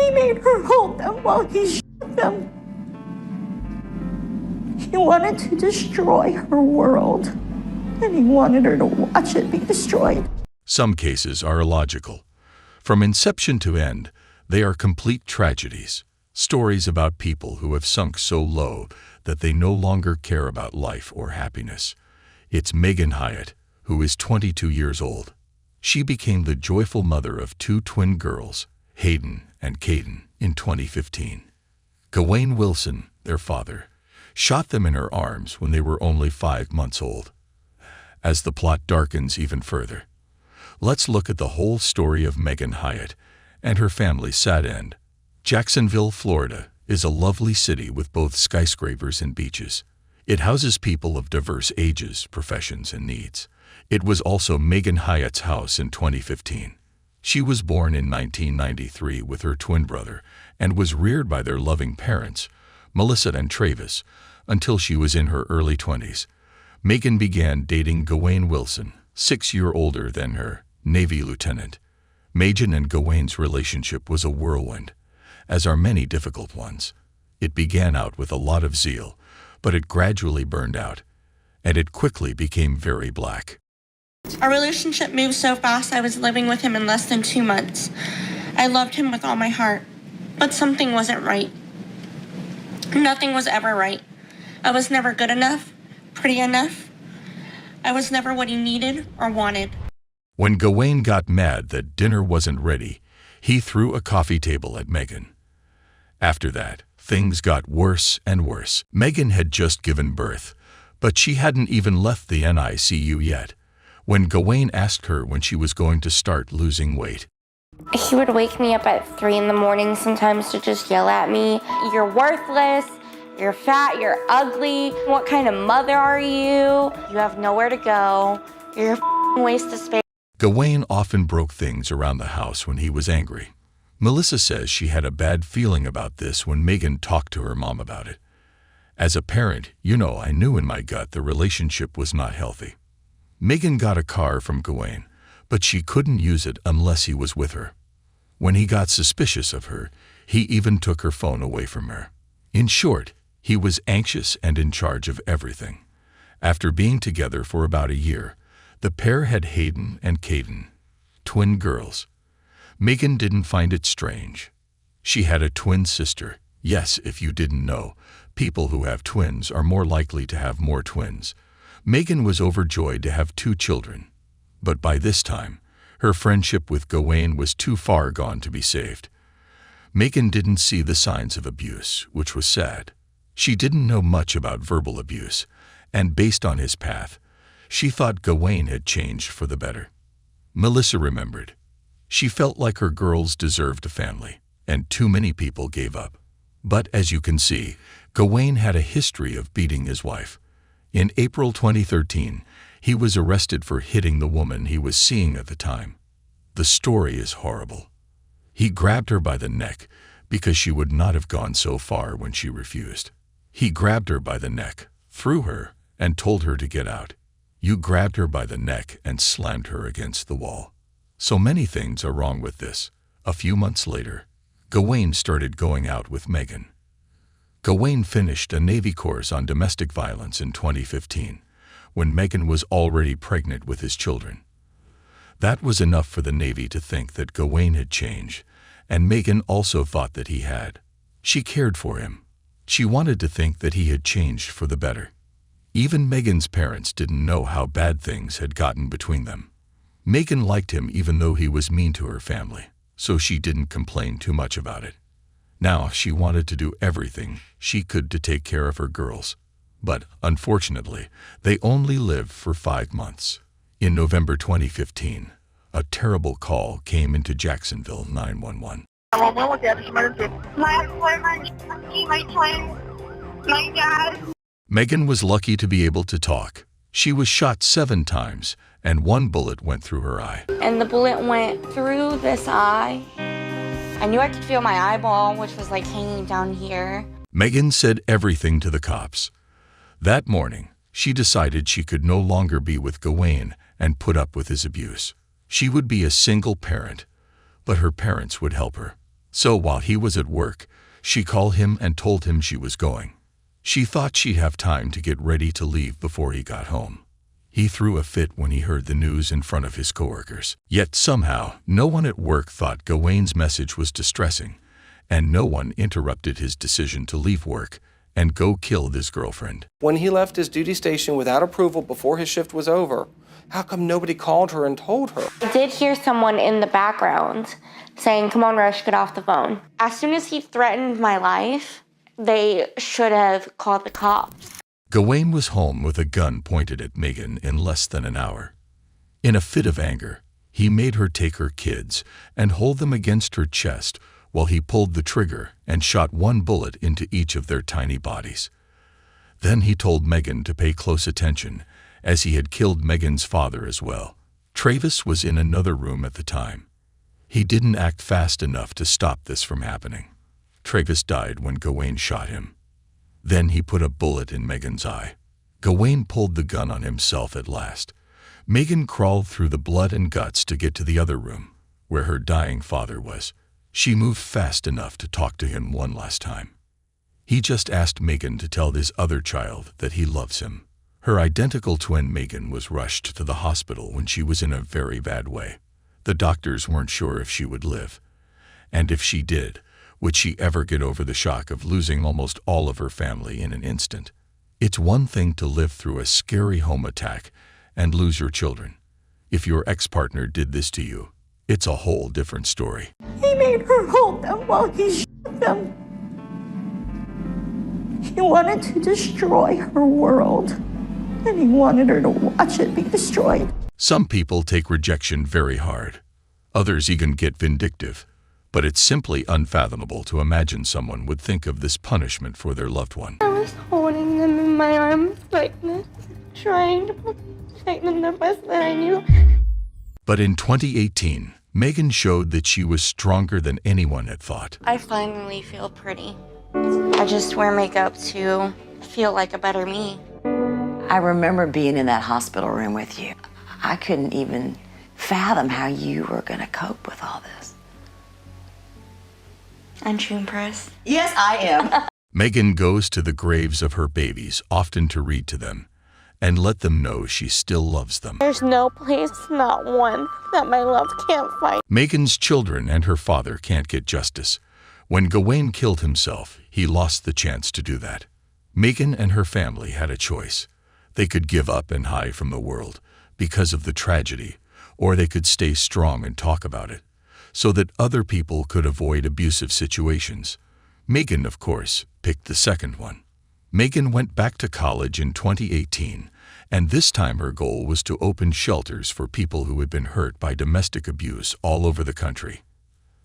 He made her hold them while he shot them. He wanted to destroy her world, and he wanted her to watch it be destroyed. Some cases are illogical. From inception to end, they are complete tragedies. Stories about people who have sunk so low that they no longer care about life or happiness. It's Megan Hyatt, who is 22 years old. She became the joyful mother of 2 twin girls, Hayden and Kaden, in 2015. GNE Wilson, their father, shot them in her arms when they were only 5 months old. As the plot darkens even further, let's look at the whole story of Megan Hyatt and her family's sad end. Jacksonville, Florida, is a lovely city with both skyscrapers and beaches. It houses people of diverse ages, professions, and needs. It was also Megan Hyatt's house in 2015. She was born in 1993 with her twin brother and was reared by their loving parents, Melissa and Travis, until she was in her early 20s. Megan began dating GNE Wilson, 6 years older than her, Navy lieutenant. Megan and GNE's relationship was a whirlwind, as are many difficult ones. It began out with a lot of zeal, but it gradually burned out, and it quickly became very black. Our relationship moved so fast I was living with him in less than 2 months. I loved him with all my heart, but something wasn't right. Nothing was ever right. I was never good enough, pretty enough. I was never what he needed or wanted. When GNE got mad that dinner wasn't ready, he threw a coffee table at Megan. After that, things got worse and worse. Megan had just given birth, but she hadn't even left the NICU yet, when GNE asked her when she was going to start losing weight. He would wake me up at 3 in the morning sometimes to just yell at me, "You're worthless, you're fat, you're ugly, what kind of mother are you? You have nowhere to go, you're a waste of space." GNE often broke things around the house when he was angry. Melissa says she had a bad feeling about this when Megan talked to her mom about it. As a parent, I knew in my gut the relationship was not healthy. Megan got a car from GNE, but she couldn't use it unless he was with her. When he got suspicious of her, he even took her phone away from her. In short, he was anxious and in charge of everything. After being together for about a year, the pair had Hayden and Kaden, twin girls. Megan didn't find it strange. She had a twin sister. Yes, if you didn't know, people who have twins are more likely to have more twins. Megan was overjoyed to have 2 children. But by this time, her friendship with GNE was too far gone to be saved. Megan didn't see the signs of abuse, which was sad. She didn't know much about verbal abuse, and based on his path, she thought GNE had changed for the better. Melissa remembered. She felt like her girls deserved a family, and too many people gave up. But as you can see, GNE had a history of beating his wife. In April 2013, he was arrested for hitting the woman he was seeing at the time. The story is horrible. He grabbed her by the neck because she would not have gone so far when she refused. He grabbed her by the neck, threw her, and told her to get out. You grabbed her by the neck and slammed her against the wall. So many things are wrong with this. A few months later, GNE started going out with Megan. GNE finished a Navy course on domestic violence in 2015, when Megan was already pregnant with his children. That was enough for the Navy to think that GNE had changed, and Megan also thought that he had. She cared for him. She wanted to think that he had changed for the better. Even Megan's parents didn't know how bad things had gotten between them. Megan liked him even though he was mean to her family, so she didn't complain too much about it. Now she wanted to do everything she could to take care of her girls. But, unfortunately, they only lived for 5 months. In November 2015, a terrible call came into Jacksonville 911. My boyfriend, my twin, my dad. Megan was lucky to be able to talk. She was shot 7 times, and 1 bullet went through her eye. And the bullet went through this eye. I knew I could feel my eyeball, which was like hanging down here. Megan said everything to the cops. That morning, she decided she could no longer be with GNE and put up with his abuse. She would be a single parent, but her parents would help her. So while he was at work, she called him and told him she was going. She thought she'd have time to get ready to leave before he got home. He threw a fit when he heard the news in front of his coworkers. Yet somehow, no one at work thought Gawain's message was distressing, and no one interrupted his decision to leave work and go kill this girlfriend. When he left his duty station without approval before his shift was over, how come nobody called her and told her? I did hear someone in the background saying, "Come on, Rush, get off the phone." As soon as he threatened my life, they should have called the cops. Gawain was home with a gun pointed at Megan in less than an hour. In a fit of anger, he made her take her kids and hold them against her chest while he pulled the trigger and shot one bullet into each of their tiny bodies. Then he told Megan to pay close attention, as he had killed Megan's father as well. Travis was in another room at the time. He didn't act fast enough to stop this from happening. Travis died when Gawain shot him. Then he put a bullet in Megan's eye. Gawain pulled the gun on himself at last. Megan crawled through the blood and guts to get to the other room, where her dying father was. She moved fast enough to talk to him one last time. He just asked Megan to tell this other child that he loves him. Her identical twin Megan was rushed to the hospital when she was in a very bad way. The doctors weren't sure if she would live. And if she did, would she ever get over the shock of losing almost all of her family in an instant? It's one thing to live through a scary home attack and lose your children. If your ex-partner did this to you, it's a whole different story. He made her hold them while he shot them. He wanted to destroy her world, and he wanted her to watch it be destroyed. Some people take rejection very hard. Others even get vindictive. But it's simply unfathomable to imagine someone would think of this punishment for their loved one. I was holding them in my arms like this, trying to protect them the best that I knew. But in 2018, Megan showed that she was stronger than anyone had thought. I finally feel pretty. I just wear makeup to feel like a better me. I remember being in that hospital room with you. I couldn't even fathom how you were going to cope with all this. Aren't you impressed? Yes, I am. Megan goes to the graves of her babies, often to read to them, and let them know she still loves them. There's no place, not one, that my love can't find. Megan's children and her father can't get justice. When Gawain killed himself, he lost the chance to do that. Megan and her family had a choice. They could give up and hide from the world because of the tragedy, or they could stay strong and talk about it, so that other people could avoid abusive situations. Megan, of course, picked the second one. Megan went back to college in 2018, and this time her goal was to open shelters for people who had been hurt by domestic abuse all over the country.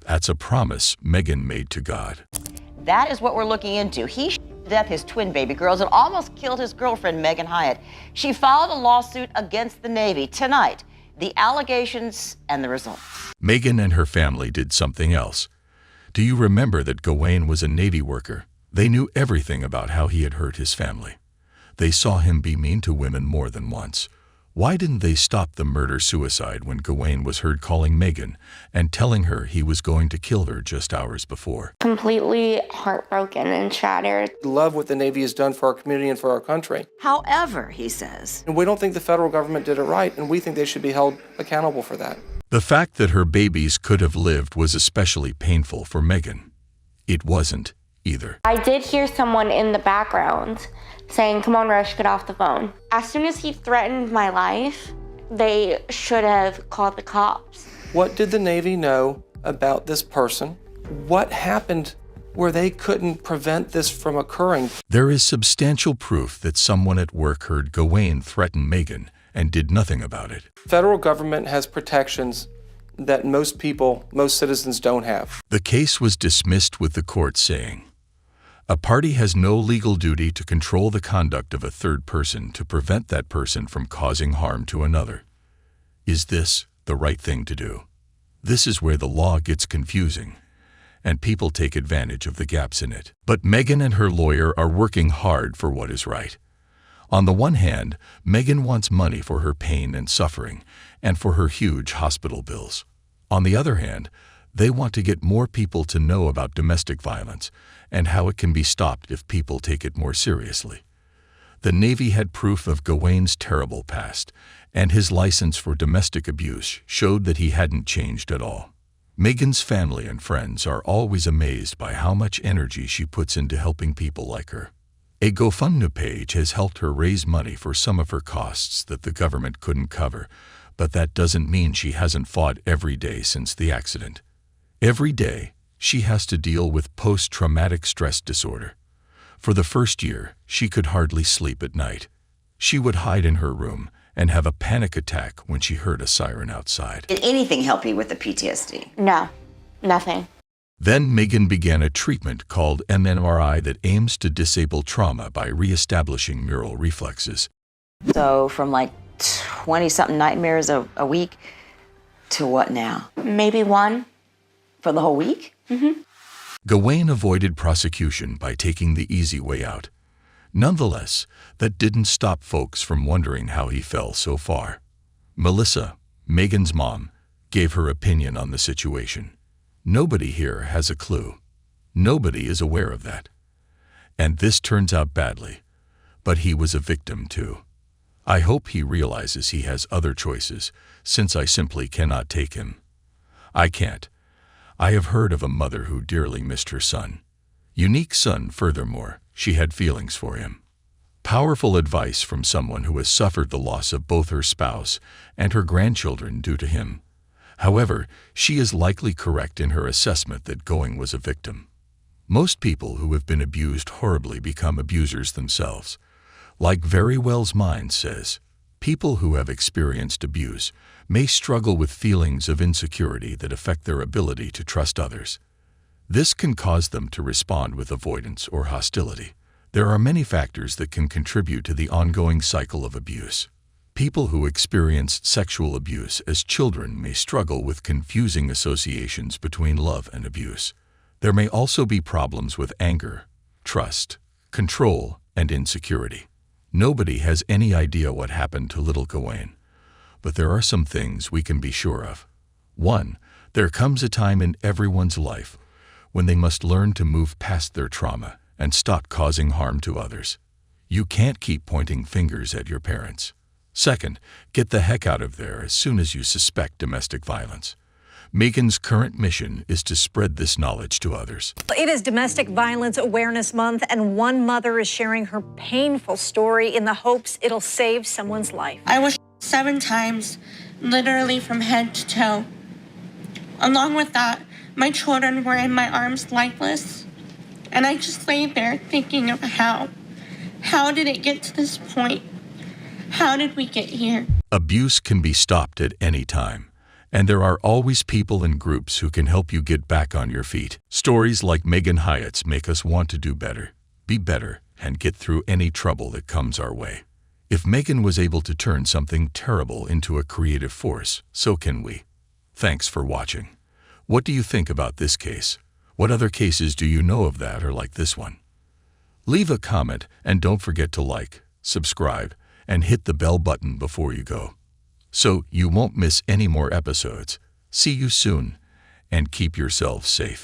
That's a promise Megan made to God. That is what we're looking into. He shot to death his twin baby girls and almost killed his girlfriend, Megan Hyatt. She filed a lawsuit against the Navy. Tonight, the allegations and the results. Megan and her family did something else. Do you remember that Gawain was a Navy worker? They knew everything about how he had hurt his family. They saw him be mean to women more than once. Why didn't they stop the murder-suicide when Gawain was heard calling Megan and telling her he was going to kill her just hours before? Completely heartbroken and shattered. We love what the Navy has done for our community and for our country. However, he says, And we don't think the federal government did it right, and we think they should be held accountable for that. The fact that her babies could have lived was especially painful for Megan. It wasn't either. I did hear someone in the background saying, "Come on, Rush, get off the phone." As soon as he threatened my life, they should have called the cops. What did the Navy know about this person? What happened where they couldn't prevent this from occurring? There is substantial proof that someone at work heard Gawain threaten Megan and did nothing about it. Federal government has protections that most citizens don't have. The case was dismissed with the court saying, "A party has no legal duty to control the conduct of a third person to prevent that person from causing harm to another." Is this the right thing to do? This is where the law gets confusing, and people take advantage of the gaps in it. But Megan and her lawyer are working hard for what is right. On the one hand, Megan wants money for her pain and suffering and for her huge hospital bills. On the other hand, They want to get more people to know about domestic violence and how it can be stopped if people take it more seriously. The Navy had proof of Gawain's terrible past, and his license for domestic abuse showed that he hadn't changed at all. Megan's family and friends are always amazed by how much energy she puts into helping people like her. A GoFundMe page has helped her raise money for some of her costs that the government couldn't cover, but that doesn't mean she hasn't fought every day since the accident. Every day, she has to deal with post-traumatic stress disorder. For the first year, she could hardly sleep at night. She would hide in her room and have a panic attack when she heard a siren outside. Did anything help you with the PTSD? No, nothing. Then Megan began a treatment called MMRI that aims to disable trauma by reestablishing neural reflexes. So from like 20-something nightmares a week to what now? Maybe one. For the whole week? Mm-hmm. Gawain avoided prosecution by taking the easy way out. Nonetheless, that didn't stop folks from wondering how he fell so far. Melissa, Megan's mom, gave her opinion on the situation. Nobody here has a clue. Nobody is aware of that. And this turns out badly. But he was a victim too. I hope he realizes he has other choices, since I simply cannot take him. I can't. I have heard of a mother who dearly missed her son. Unique son, furthermore, she had feelings for him. Powerful advice from someone who has suffered the loss of both her spouse and her grandchildren due to him. However, she is likely correct in her assessment that Going was a victim. Most people who have been abused horribly become abusers themselves. Like Very Well's Mind says, people who have experienced abuse may struggle with feelings of insecurity that affect their ability to trust others. This can cause them to respond with avoidance or hostility. There are many factors that can contribute to the ongoing cycle of abuse. People who experienced sexual abuse as children may struggle with confusing associations between love and abuse. There may also be problems with anger, trust, control, and insecurity. Nobody has any idea what happened to little Gawain, but there are some things we can be sure of. 1. There comes a time in everyone's life when they must learn to move past their trauma and stop causing harm to others. You can't keep pointing fingers at your parents. 2nd, get the heck out of there as soon as you suspect domestic violence. Megan's current mission is to spread this knowledge to others. It is Domestic Violence Awareness Month, and one mother is sharing her painful story in the hopes it'll save someone's life. I was 7 times, literally from head to toe. Along with that, my children were in my arms lifeless, and I just lay there thinking of how did it get to this point? How did we get here? Abuse can be stopped at any time, and there are always people and groups who can help you get back on your feet. Stories like Megan Hyatt's make us want to do better, be better, and get through any trouble that comes our way. If Megan was able to turn something terrible into a creative force, so can we. Thanks for watching. What do you think about this case? What other cases do you know of that are like this one? Leave a comment and don't forget to like, subscribe, and hit the bell button before you go, so you won't miss any more episodes. See you soon, and keep yourselves safe.